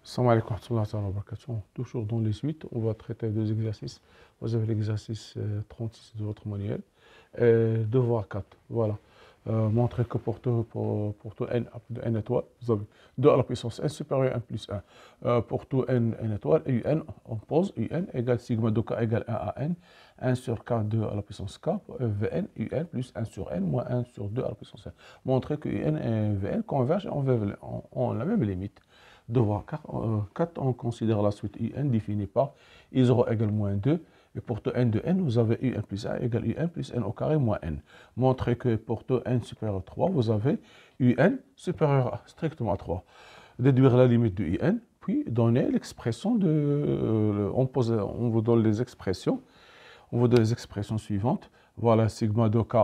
Salam alaikum wa rahmatullahi wa barakatuh. Toujours dans les suites, on va traiter deux exercices. Vous avez l'exercice 36 de votre manuel. Devoir 4. Voilà. Montrer que pour tout n de n étoiles, vous avez 2 à la puissance n supérieur à n plus 1. Pour tout n étoiles, un, on pose un égale sigma de k égale 1 à n. 1 sur k, 2 à la puissance k, vn, un plus 1 sur n moins 1 sur 2 à la puissance n. Montrer que un et vn convergent en la même limite. Devoir 4, on considère la suite un définie par i0 égale moins 2. Et pour tout n de n, vous avez un plus 1 égale un plus n au carré moins n. Montrez que pour tout n supérieur à 3, vous avez un supérieur strictement à 3. Déduire la limite de un, puis donner l'expression de... on vous donne les expressions. On vous donne les expressions suivantes. Voilà, sigma de k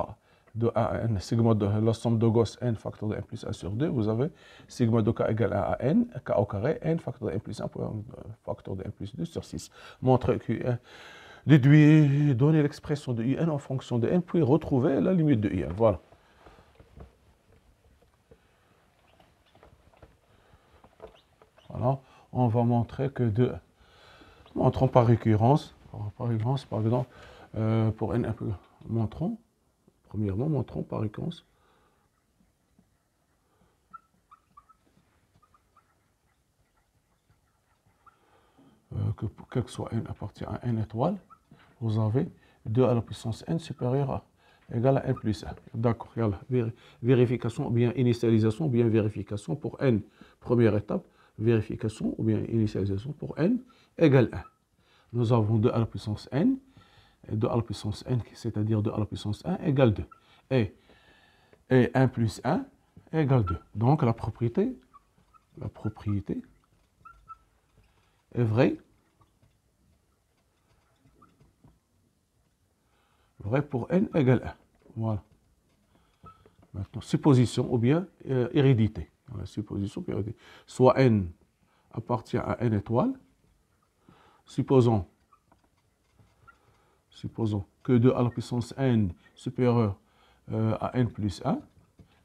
de 1 à n, sigma de la somme de Gauss n facteur de n plus 1 sur 2, vous avez sigma de k égale 1 à n, k au carré, n facteur de n plus 1 facteur de n plus 2 sur 6. Montrez que déduire, donner l'expression de un en fonction de n, puis retrouver la limite de un. Voilà. Voilà. On va montrer que montrons par récurrence, par exemple, pour n, premièrement, montrons par récurrence que quel que soit n appartient à n étoile, vous avez 2 à la puissance n supérieur à égal à n plus 1. D'accord, vérification ou bien initialisation ou bien vérification pour n, première étape, vérification ou bien initialisation pour n égale 1. Nous avons 2 à la puissance n, et 2 à la puissance n, c'est-à-dire 2 à la puissance 1 égale 2. Et 1 plus 1 égale 2. Donc la propriété est vraie pour n égale 1. Voilà. Maintenant, supposition ou bien hérédité. Voilà, supposition ou hérédité. Soit n appartient à n étoile. Supposons que 2 à la puissance n supérieur à n plus 1.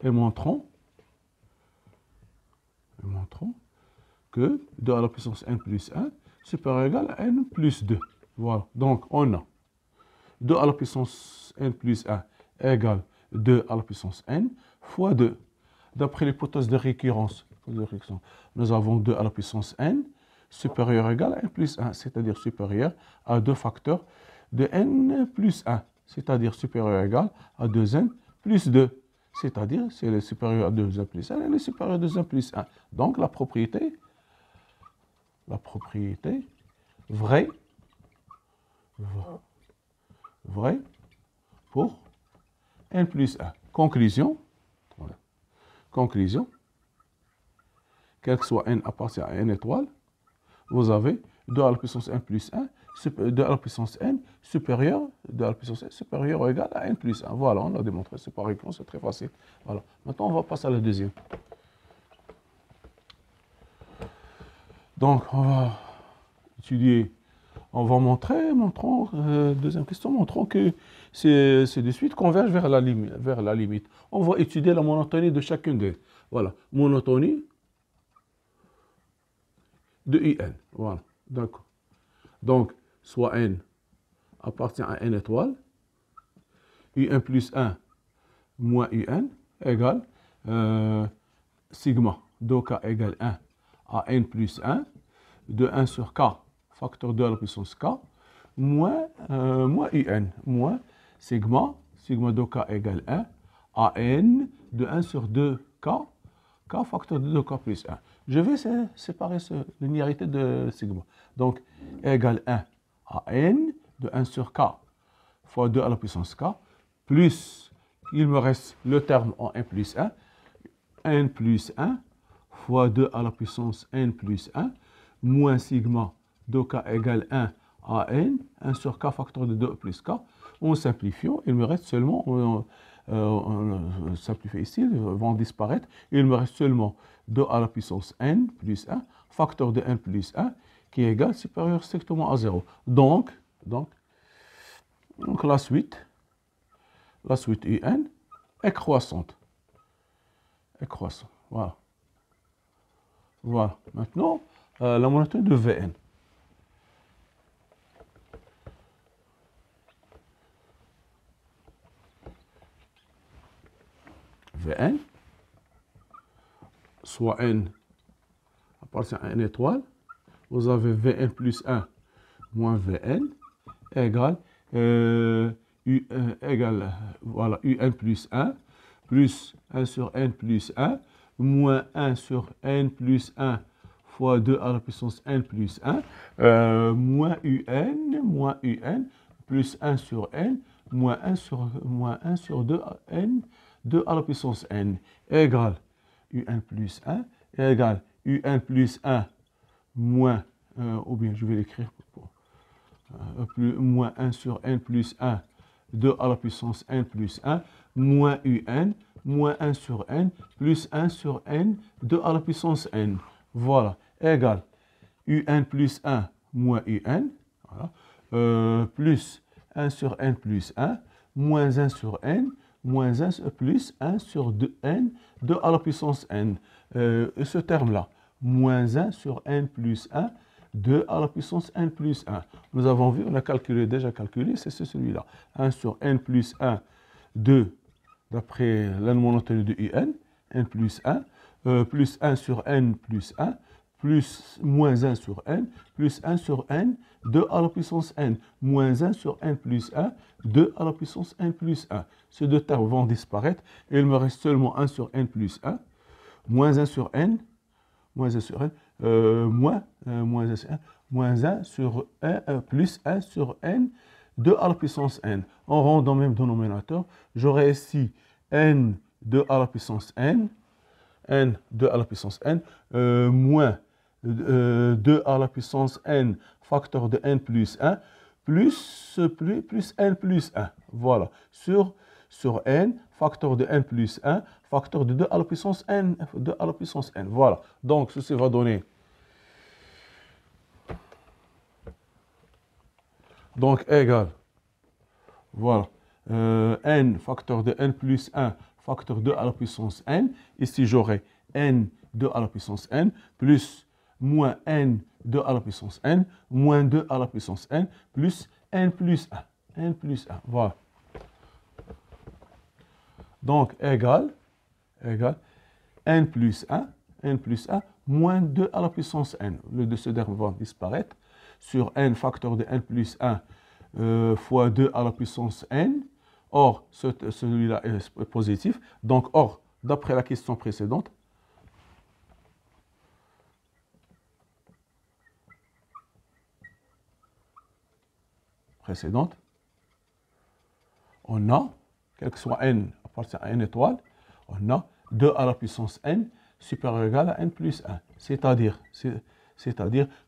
Et montrons que 2 à la puissance n plus 1 supérieur ou égal à n plus 2. Voilà. Donc, on a 2 à la puissance n plus 1 égale 2 à la puissance n fois 2. D'après l'hypothèse de récurrence, nous avons 2 à la puissance n supérieur ou égal à n plus 1, c'est-à-dire supérieur à 2 facteurs de n plus 1, c'est-à-dire supérieur ou égal à 2n plus 2, c'est-à-dire c'est le supérieur à 2n plus 1 et le supérieur à 2n plus 1. Donc la propriété vraie pour n plus 1. Conclusion, quel que soit n appartient à n étoile, vous avez 2 à la puissance n plus 1, 2 à la puissance n supérieur ou égal à n plus 1. Voilà, on a démontré, c'est par récurrence, c'est très facile. Voilà. Maintenant, on va passer à la deuxième. Donc, on va étudier, on va montrons, deuxième question, montrons que ces deux suites convergent vers la limite. On va étudier la monotonie de chacune d'elles. Voilà, monotonie de un. Voilà, d'accord. Donc, soit n appartient à n étoile, un plus 1 moins un égale sigma de k égale 1 à n plus 1 de 1 sur k facteur 2 à la puissance k moins un moins sigma de k égale 1 à n de 1 sur 2 k facteur de 2k plus 1. Je vais séparer linéarité de sigma. Donc, égale 1 à n de 1 sur k fois 2 à la puissance k, plus, il me reste le terme en n plus 1, n plus 1 fois 2 à la puissance n plus 1, moins sigma de k égale 1 à n, 1 sur k facteur de 2 plus k. En simplifiant, il me reste seulement, on simplifie ici, ils vont disparaître, il me reste seulement 2 à la puissance n plus 1, facteur de n plus 1, qui est égal, supérieur strictement à 0. Donc la suite un est croissante. Voilà. Maintenant, la monotonie de Vn. Vn, soit n appartient à n étoile, vous avez Vn plus 1 moins Vn égale, voilà, Un plus 1 plus 1 sur n plus 1 moins 1 sur n plus 1 fois 2 à la puissance n plus 1 moins un plus 1 sur n moins 1 sur 2 n 2 à la puissance n égale un plus 1 égale un plus 1 moins, ou bien je vais l'écrire moins 1 sur n plus 1, 2 à la puissance n plus 1, moins moins 1 sur n, plus 1 sur n, 2 à la puissance n. Voilà, égale un plus 1 moins voilà, plus 1 sur n plus 1, moins 1 sur n, moins 1 plus 1 sur 2n, 2 à la puissance n. Et ce terme-là, moins 1 sur n plus 1, 2 à la puissance n plus 1. Nous avons vu, on a déjà calculé, c'est celui-là. 1 sur n plus 1, 2, d'après la monotonie de n plus 1, plus 1 sur n plus 1, plus moins 1 sur n, plus 1 sur n, 2 à la puissance n, moins 1 sur n plus 1, 2 à la puissance n plus 1. Ces deux termes vont disparaître et il me reste seulement 1 sur n plus 1, moins 1 sur n, moins 1 sur n, moins 1 sur n, moins 1 sur n, plus 1 sur n, 2 à la puissance n. En rendant même dénominateur, j'aurai ici n 2 à la puissance n, n 2 à la puissance n, moins 2 à la puissance n, facteur de n plus 1, plus n plus 1. Voilà, sur n, facteur de n plus 1, facteur de 2 à la puissance n, 2 à la puissance n. Voilà, donc ceci va donner, donc égal, voilà, n, facteur de n plus 1, facteur 2 à la puissance n. Ici, j'aurai n 2 à la puissance n, plus moins n 2 à la puissance n, moins 2 à la puissance n, plus n plus 1. n plus 1, voilà. Donc, égal n plus 1, moins 2 à la puissance n. Le de ce dernier va disparaître. Sur n, facteur de n plus 1 fois 2 à la puissance n. Or, celui-là est positif. Donc, or, d'après la question précédente, on a, quel que soit n appartient à n étoile, on a 2 à la puissance n supérieur ou égal à n plus 1. C'est-à-dire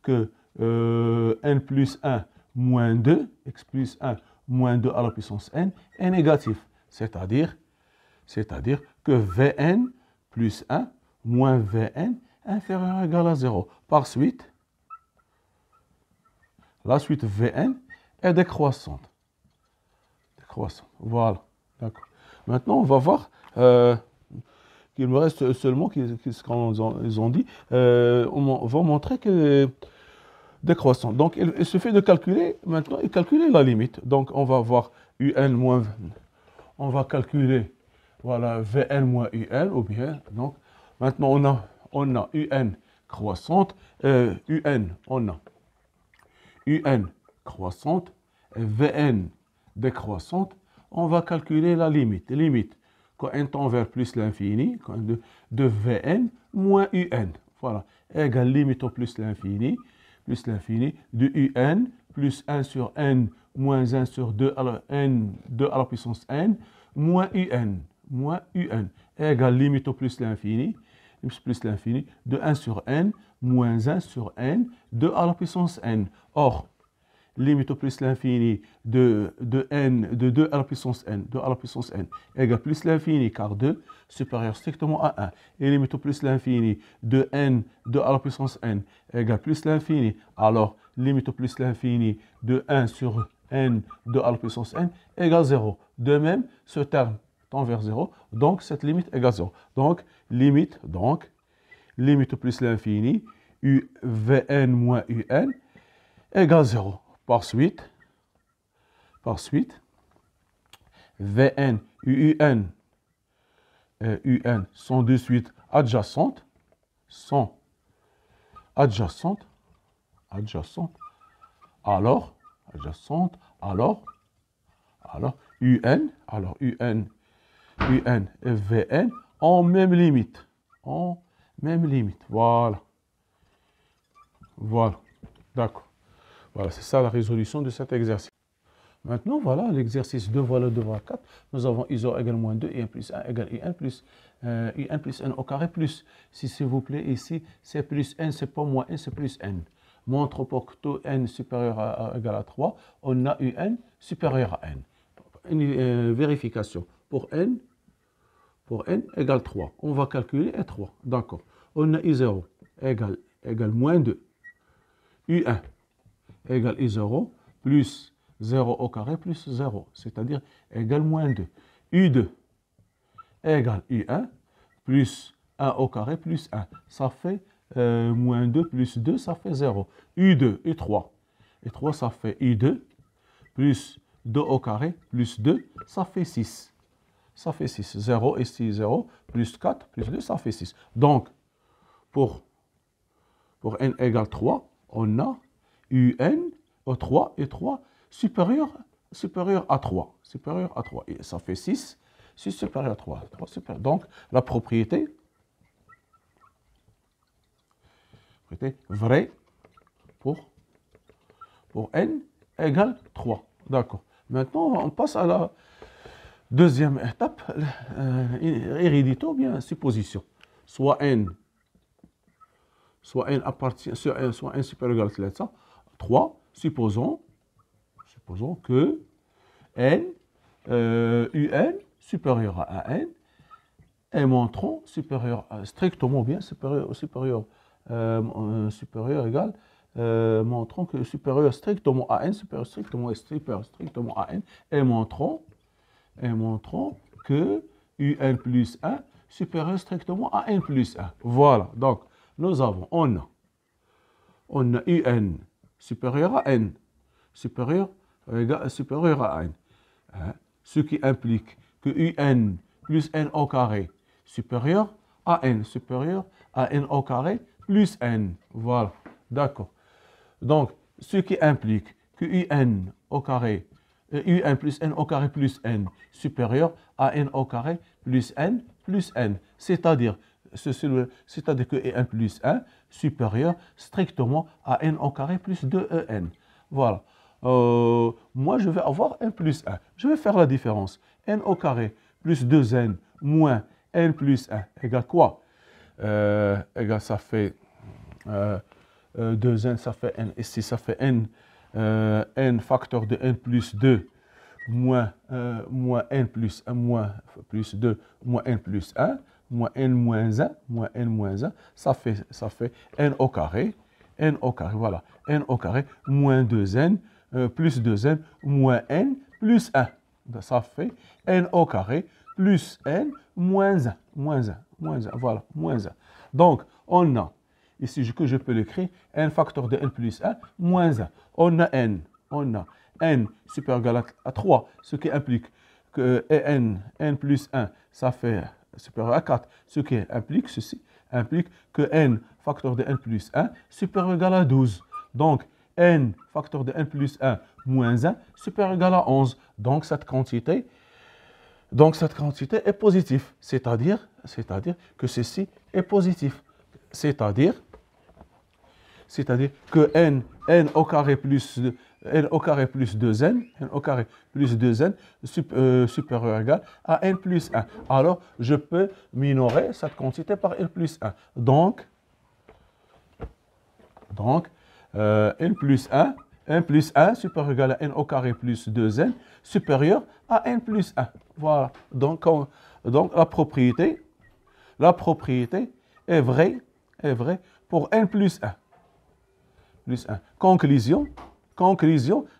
que n plus 1 moins 2, x plus 1 moins 2 à la puissance n est négatif. C'est-à-dire que Vn plus 1 moins Vn inférieur ou égal à 0. Par suite, la suite Vn est décroissante. Voilà. D'accord. Maintenant, on va voir qu'il me reste seulement ce qu'ils ont dit. On va montrer que décroissant. Donc, il suffit de calculer maintenant et calculer la limite. Donc, on va voir un moins, on va calculer, voilà, Vn moins un, ou bien, donc, maintenant, on a un croissante, on a un croissante, Vn décroissante, on va calculer la limite. Limite, quand n tend vers plus l'infini, de Vn moins un. Voilà, égale limite au plus l'infini, de un plus 1 sur n moins 1 sur 2 à la, n, 2 à la puissance n, moins un, égale limite au plus l'infini, de 1 sur n, moins 1 sur n, 2 à la puissance n. Or, limite au plus l'infini de 2 à la puissance n, égale plus l'infini, car 2 supérieur strictement à 1. Et limite au plus l'infini de n, 2 à la puissance n, égale plus l'infini. Alors, limite au plus l'infini de 1 sur n, 2 à la puissance n, égale 0. De même, ce terme tend vers 0, donc cette limite égale 0. Donc, limite au plus l'infini, Vn moins Un égale 0. Par suite, Vn et Un sont de suite adjacentes, alors, UN et Vn en même limite, voilà, d'accord, voilà, c'est ça la résolution de cet exercice. Maintenant, voilà l'exercice 2 fois le devoir 4. Nous avons ISO égale moins 2 et 1 plus 1 égale UN plus N au carré plus, si s'il vous plaît, ici, c'est plus N, c'est pas moins N, c'est plus N. Montre pour que tout N supérieur à égal à 3, on a UN supérieur à N. Une vérification. Pour N égale 3. On va calculer et 3. D'accord. On a I0 égale moins 2. U1 égale I0 plus 0 au carré plus 0, c'est-à-dire égale moins 2. U2 égale U1 plus 1 au carré plus 1. Ça fait moins 2 plus 2, ça fait 0. U2 et 3. Et 3, ça fait U2 plus 2 au carré plus 2, ça fait 6. Ça fait 6. 0 et 6, 0, plus 4, plus 2, ça fait 6. Donc, pour n égale 3, on a UN au 3 et 3 supérieur à 3. Supérieur à 3. Et ça fait 6. 6 supérieur à 3. 3 supérieur. Donc, la propriété vraie pour n égale 3. D'accord. Maintenant, on passe à la deuxième étape, hérédité ou bien supposition. Soit n appartient, soit n supérieur à 3, supposons que n, UN supérieur à n, et montrons strictement bien supérieur égal, montrons que supérieur strictement à n, supérieur strictement à n, et montrons que UN plus 1 supérieur strictement à n plus 1. Voilà, donc nous avons, on a UN supérieur à n, supérieur à n, hein, ce qui implique que UN plus n au carré supérieur à n au carré plus n. Voilà, d'accord. Donc, ce qui implique que UN au carré, UN plus n au carré plus n supérieur à n au carré plus n, c'est-à-dire que n plus 1 supérieur strictement à n au carré plus 2en. Voilà. Moi, je vais avoir n plus 1. Je vais faire la différence. N au carré plus 2n moins n plus 1 égale quoi? Ça fait 2n, ça fait n. Ici, ça fait n, n facteur de n plus 2 moins n plus 1 moins plus 2 moins n plus 1 moins n moins 1, ça fait n au carré, voilà, n au carré moins 2n plus 2n moins n plus 1. Ça fait n au carré plus n moins 1, voilà, moins 1. Donc, on a, ici que je peux l'écrire, n facteur de n plus 1 moins 1. On a n supérieur égal à 3, ce qui implique que n plus 1, ça fait supérieur à 4, ce qui implique, ceci implique que n facteur de n plus 1 supérieur égal à 12. Donc, n facteur de n plus 1 moins 1 supérieur égal à 11. Donc, cette quantité est positive. C'est-à-dire que ceci est positif. C'est-à-dire que n au carré plus 2n, supérieur égal à n plus 1. Alors, je peux minorer cette quantité par n plus 1. Donc n plus 1 supérieur égal à n au carré plus 2n supérieur à n plus 1. Voilà. Donc la propriété est vraie pour n plus 1. Conclusion,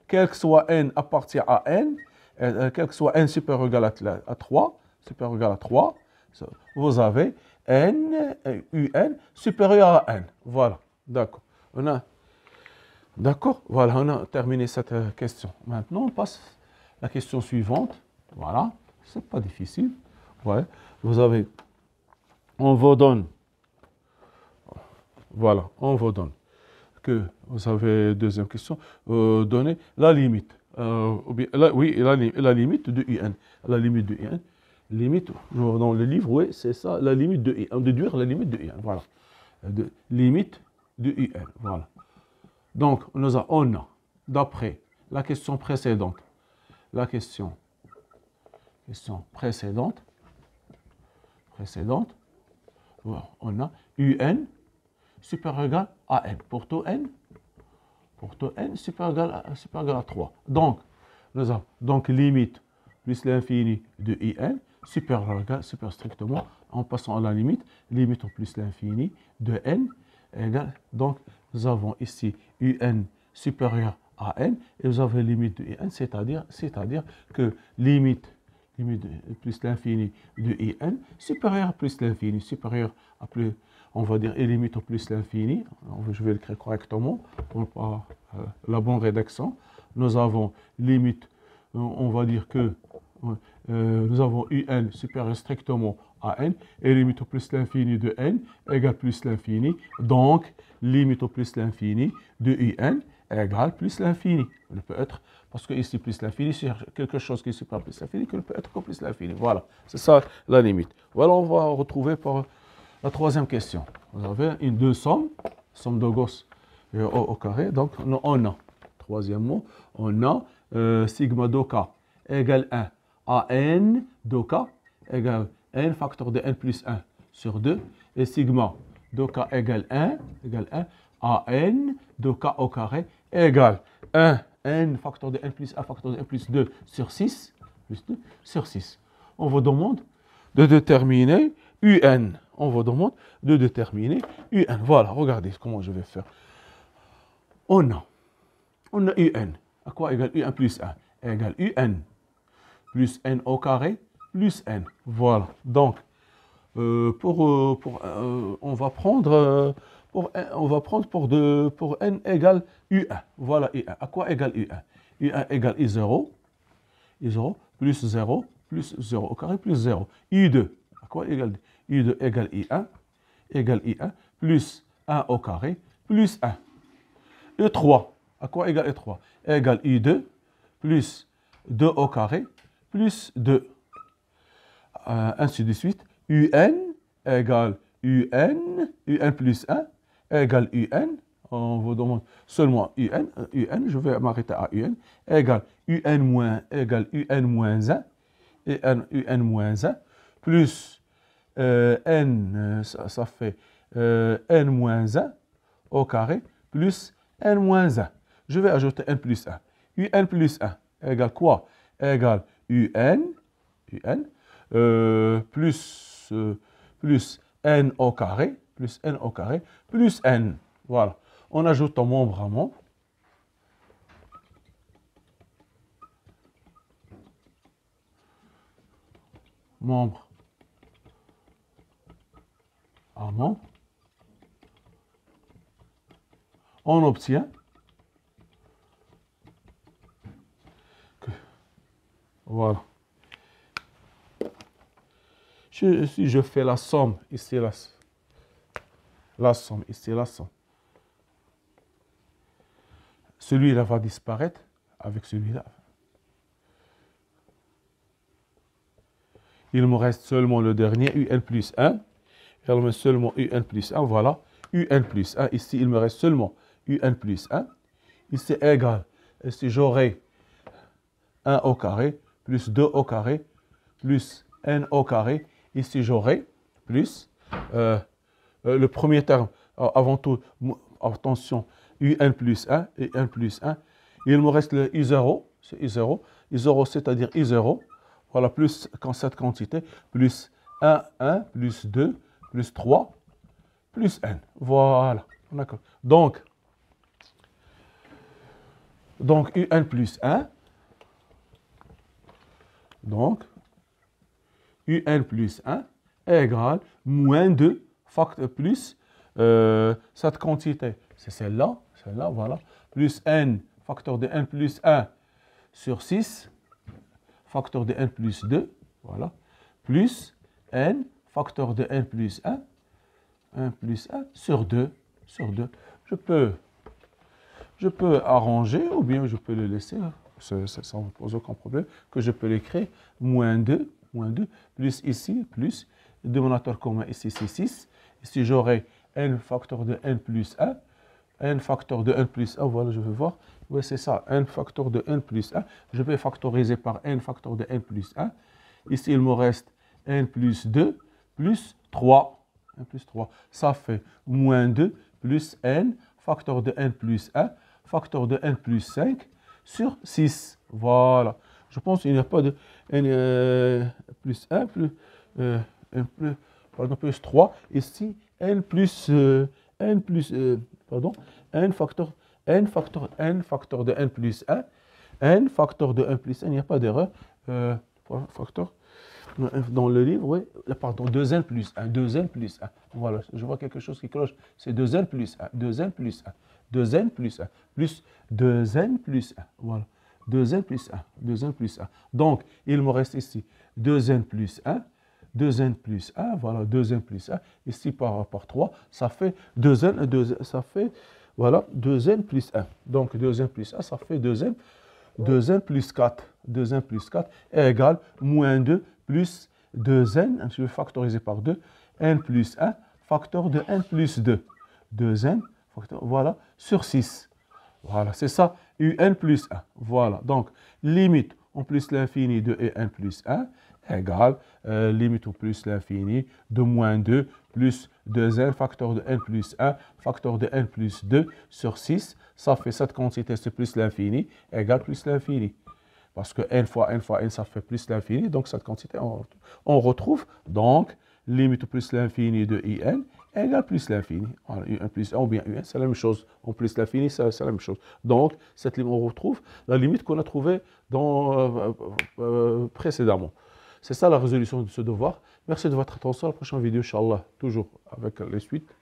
quel que soit n appartient à n, quel que soit n supérieur ou égal à 3, vous avez n, un supérieur à n. Voilà. D'accord. D'accord, voilà, on a terminé cette question. Maintenant, on passe à la question suivante. Voilà, c'est pas difficile. Ouais, vous avez, on vous donne, voilà, on vous donne que vous avez deuxième question, donner la limite. Ou bien, oui, la limite de UN. La limite de UN. Limite, dans le livre, oui, c'est ça, la limite de UN. Déduire la limite de UN. Voilà. Limite de UN. Voilà. Donc, on a, d'après la question précédente, la question précédente, voilà, on a UN supérieur ou égal à N. Pour tout N supérieur ou égal à 3. Donc, nous avons donc limite plus l'infini de IN supérieur ou égal, supérieur strictement, en passant à la limite au plus l'infini de N égale, donc nous avons ici UN supérieur à N et vous avez limite de IN, c'est-à-dire que limite plus l'infini de IN supérieur à plus l'infini, supérieur à plus, on va dire, et limite au plus l'infini, je vais l'écrire correctement pour pas la bonne rédaction. Nous avons limite, on va dire que nous avons UN supérieur strictement à N et limite au plus l'infini de N égale plus l'infini. Donc, limite au plus l'infini de UN égale plus l'infini. Il peut être, parce que ici plus l'infini, c'est quelque chose qui est supérieur à plus l'infini, qu'il peut être que plus l'infini. Voilà, c'est ça la limite. Voilà, on va retrouver pour la troisième question. Vous avez deux sommes, somme de Gauss au carré. Donc, on a, troisième mot, on a sigma de k égale 1 à n de k égale n facteur de n plus 1 sur 2 et sigma de k égale 1 à n de k au carré égale 1 n facteur de n plus 1 facteur de n plus 2 sur 6 On vous demande de déterminer un. On vous demande de déterminer un. Voilà, regardez comment je vais faire. On a un. À quoi égale un plus 1 égale un plus n au carré plus n. Voilà. Donc, on va prendre pour n égale u1. Voilà u1. À quoi égale u1? u1 égale i0, plus 0 au carré plus 0. u2. À quoi égale u2 égale i1 plus 1 au carré plus 1. e3. À quoi égale e3? Égale u2 plus 2 au carré plus 2. Ainsi de suite. un égale un plus 1 égale un. On vous demande seulement un, je vais m'arrêter à un, égale un moins 1 et un moins 1 plus n, ça fait n moins 1 au carré plus n moins 1. Je vais ajouter n plus 1. un plus 1 égale quoi? Égale un plus n au carré plus n. Voilà. On ajoute un membre à membre. Membre à membre. On obtient que, voilà. Si je fais la somme, ici la somme, celui-là va disparaître avec celui-là. Il me reste seulement le dernier, un plus 1. Il me reste seulement un plus 1, voilà. Un plus 1, ici il me reste seulement un plus 1. Ici égal, ici j'aurai 1 au carré, plus 2 au carré, plus n au carré. Ici j'aurai plus le premier terme, avant tout, attention, un plus 1 et 1 plus 1. Il me reste le I0, c'est I0. I0, c'est-à-dire I0. Voilà, plus cette quantité, plus 1, plus 2, plus 3, plus n. Voilà. D'accord. Donc, un plus 1. Donc, un plus 1 égale moins 2 facteur plus cette quantité. c'est celle-là, voilà, plus n, facteur de n plus 1 sur 6, facteur de n plus 2, voilà, plus n, facteur de n plus 1, 1 plus 1 sur 2, Je peux arranger ou bien je peux le laisser, ça ne me pose aucun problème, que je peux l'écrire moins 2, plus ici, plus, dénominateur commun ici c'est 6. Ici j'aurai n facteur de n plus 1, n facteur de n plus 1, voilà, je vais voir, oui c'est ça, n facteur de n plus 1, je vais factoriser par n facteur de n plus 1. Ici il me reste n plus 2 plus 3, ça fait moins 2 plus n facteur de n plus 1, facteur de n plus 5 sur 6. Voilà. Je pense qu'il n'y a pas de n plus 1 plus, plus 3. Ici, n facteur de n plus 1. N facteur de n plus 1, il n'y a pas d'erreur. Facteur dans le livre, oui, pardon, 2n plus 1, 2n plus 1. Voilà, je vois quelque chose qui cloche. C'est 2n plus 1, 2n plus 1, 2n plus 1, plus 2n plus 1. Voilà, 2n plus 1, 2n plus 1. Donc, il me reste ici 2n plus 1, 2n plus 1, voilà, 2n plus 1. Ici, par 3, ça fait 2n, ça fait, voilà, 2n plus 1. Donc, 2n plus 1, ça fait 2n plus 4. 2n plus 4 est égal à moins 2 plus 2n, je vais factoriser par 2, n plus 1, facteur de n plus 2. 2n, facteur, voilà, sur 6. Voilà, c'est ça, un plus 1. Voilà, donc, limite en plus l'infini de n plus 1 égale limite au plus l'infini de moins 2 plus 2n, facteur de n plus 1, facteur de n plus 2 sur 6. Ça fait cette quantité, c'est plus l'infini, égale plus l'infini. Parce que n fois n, ça fait plus l'infini. Donc, cette quantité, on retrouve. Donc, limite au plus l'infini de in égale plus l'infini. Voilà, un plus 1 ou bien un, c'est la même chose. En plus l'infini, c'est la même chose. Donc, cette limite, on retrouve la limite qu'on a trouvée précédemment. C'est ça la résolution de ce devoir. Merci de votre attention. À la prochaine vidéo, Inch'Allah, toujours avec les suites.